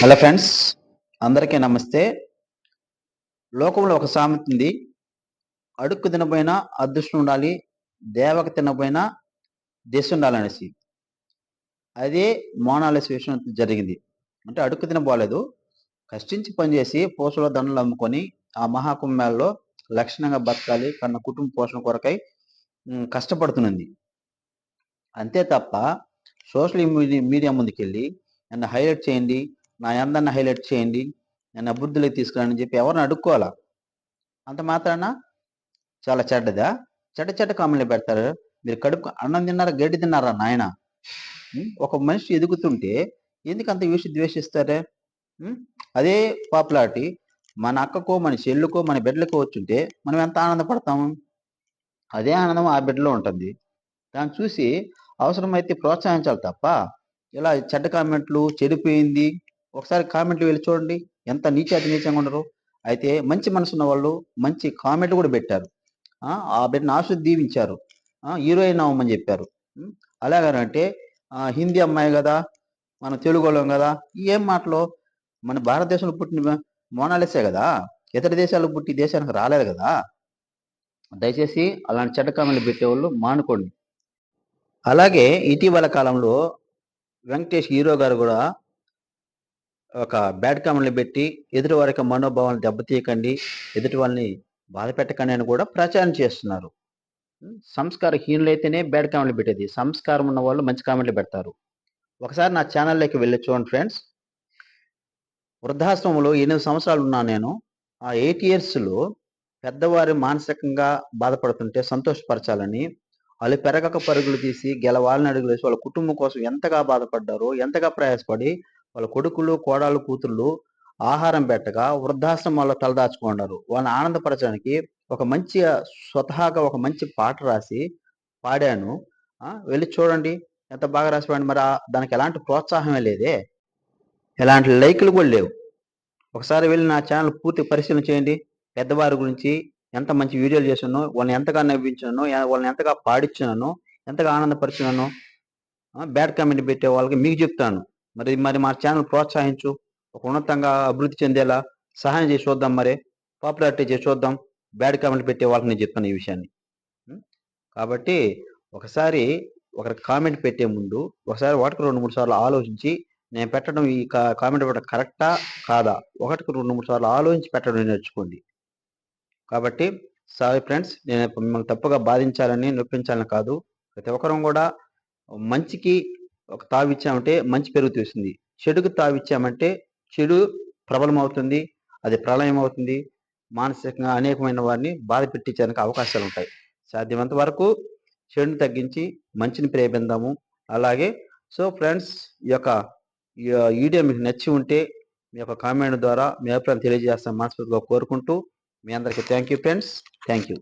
Hello friends, అందరికీ నమస్తే. లోకంలో ఒక సామెత ఉంది. అడుక్కు తినబోయినా అదృష్టం ఉండాలి, దేవకు తినబోయినా దిశ ఉండాలనేసి. అదే మోనాలిసా విషయం జరిగింది. అంటే అడుక్కు తినబోలేదు. కష్టించి పనిచేసి పూసల దండలు అమ్ముకొని ఆ మహాకుంభమేళలో లక్షణంగా బతకాలి, కన్న కుటుంబ పోషణ కొరకై కష్టపడుతున్నది. అంతే తప్ప సోషల్ మీడియా ముందుకెళ్ళి నన్ను హైలైట్ చేయండి, నా అందాన్ని హైలైట్ చేయండి, నన్ను అభివృద్ధిలోకి తీసుకురండి అని చెప్పి ఎవరిని అడుక్కోవాలా. అంత మాత్రాన చాలా చెడ్డదా? చెడ్డ చెడ్డ కామెంట్లు పెడతారు. మీరు కడుపు అన్నం తిన్నారా, గడ్డి తిన్నారా నాయన? ఒక మనిషి ఎదుగుతుంటే ఎందుకు అంత ద్వేషిస్తారే? అదే పాపులారిటీ మన అక్కకో, మన చెల్లుకో, మన బిడ్డలకో వచ్చుంటే మనం ఎంత ఆనందపడతాము. అదే ఆనందం ఆ బిడ్డలో ఉంటుంది. దాన్ని చూసి అవసరమైతే ప్రోత్సహించాలి తప్ప ఇలా చెడ్డ కామెంట్లు, చెడిపోయింది, ఒకసారి కామెంట్లు వెళ్ళి చూడండి ఎంత నీచంగా ఉండరు. అయితే మంచి మనసు ఉన్న వాళ్ళు మంచి కామెంట్ కూడా పెట్టారు. ఆ బిడ్డను దీవించారు, హీరోయిన్ అవ్వమని చెప్పారు. అలాగనంటే హిందీ అమ్మాయి కదా, మన తెలుగు వాళ్ళం కదా, ఏం మాటలు. మన భారతదేశంలో పుట్టిన మోనాలిసే కదా, ఇతర దేశాలకు పుట్టి దేశానికి రాలేదు కదా. దయచేసి అలాంటి చెడ్డ కామెంట్లు పెట్టేవాళ్ళు మానుకోండి. అలాగే ఇటీవల కాలంలో వెంకటేష్ హీరో గారు కూడా ఒక బ్యాడ్ కామెంట్లు పెట్టి ఎదుటి వారికి మనోభావాలను దెబ్బతీయకండి, ఎదుటి వాళ్ళని బాధ పెట్టకండి అని కూడా ప్రచారం చేస్తున్నారు. సంస్కారహీనులైతేనే బ్యాడ్ కామెంట్లు పెట్టేది, సంస్కారం ఉన్న వాళ్ళు మంచి కామెంట్లు పెడతారు. ఒకసారి నా ఛానల్లోకి వెళ్ళి చూడండి ఫ్రెండ్స్. వృద్ధాశ్రమంలో 8 సంవత్సరాలు ఉన్నా నేను. ఆ 8 ఇయర్స్లో పెద్దవారు మానసికంగా బాధపడుతుంటే సంతోషపరచాలని వాళ్ళు పెరగక పరుగులు తీసి గెలవాలని అడుగులు వేసి వాళ్ళ కుటుంబం కోసం ఎంతగా బాధపడ్డారో, ఎంతగా ప్రయాసపడి వాళ్ళ కొడుకులు, కోడళ్ళు, కూతుళ్ళు ఆహారం పెట్టగా వృద్ధాశ్రమాల్లో తలదాచుకున్నారు. వాళ్ళని ఆనందపరచడానికి ఒక మంచి స్వతహాగా ఒక మంచి పాట రాసి పాడాను. వెళ్ళి చూడండి ఎంత బాగా రాసిపాడు. మరి దానికి ఎలాంటి ప్రోత్సాహమే లేదే, ఎలాంటి లైకులు కూడా లేవు. ఒకసారి వెళ్ళి నా ఛానల్ పూర్తి పరిశీలన చేయండి. పెద్దవారి గురించి ఎంత మంచి వీడియోలు చేస్తున్నానో, వాళ్ళని ఎంతగా నవ్వించానో, వాళ్ళని ఎంతగా పాడించానో, ఎంతగా ఆనందపరిచినానో. బ్యాడ్ కామెంట్ పెట్టే వాళ్ళకి మీకు చెప్తాను. మరి మరి మా ఛానల్ ప్రోత్సహించు, ఒక ఉన్నతంగా అభివృద్ధి చెందేలా సహాయం చేసి చూద్దాం, మరి పాపులారిటీ చేసి చూద్దాం. బ్యాడ్ కామెంట్ పెట్టే వాళ్ళకి నేను చెప్తాను ఈ విషయాన్ని. కాబట్టి ఒకసారి ఒకరికి కామెంట్ పెట్టే ముందు ఒకసారి ఒకటికి 2-3 సార్లు ఆలోచించి నేను పెట్టడం, ఈ కామెంట్ పెట్టడం కరెక్టా కాదా, ఒకటికి 2-3 సార్లు ఆలోచించి పెట్టడం నేర్చుకోండి. కాబట్టి సారీ ఫ్రెండ్స్, నేను మిమ్మల్ని తప్పుగా బాధించాలని, నొప్పించాలని కాదు. ప్రతి ఒక్కరం కూడా మంచికి ఒక తావిచ్చామంటే మంచి పెరుగుతుంది, చెడుకు తావిచ్చామంటే చెడు ప్రబలమవుతుంది, అది ప్రళయం అవుతుంది. మానసికంగా అనేకమైన వారిని బాధ పెట్టించడానికి అవకాశాలు ఉంటాయి. సాధ్యమంత వరకు చెడుని తగ్గించి మంచిని ప్రేమిద్దాము. అలాగే సో ఫ్రెండ్స్, ఈ యొక్క వీడియో మీకు నచ్చి ఉంటే మీ యొక్క కామెంట్ ద్వారా మీ అభిప్రాయం తెలియజేస్తాను మనస్ఫూర్తిగా కోరుకుంటూ, మీ అందరికీ thank you friends, thank you.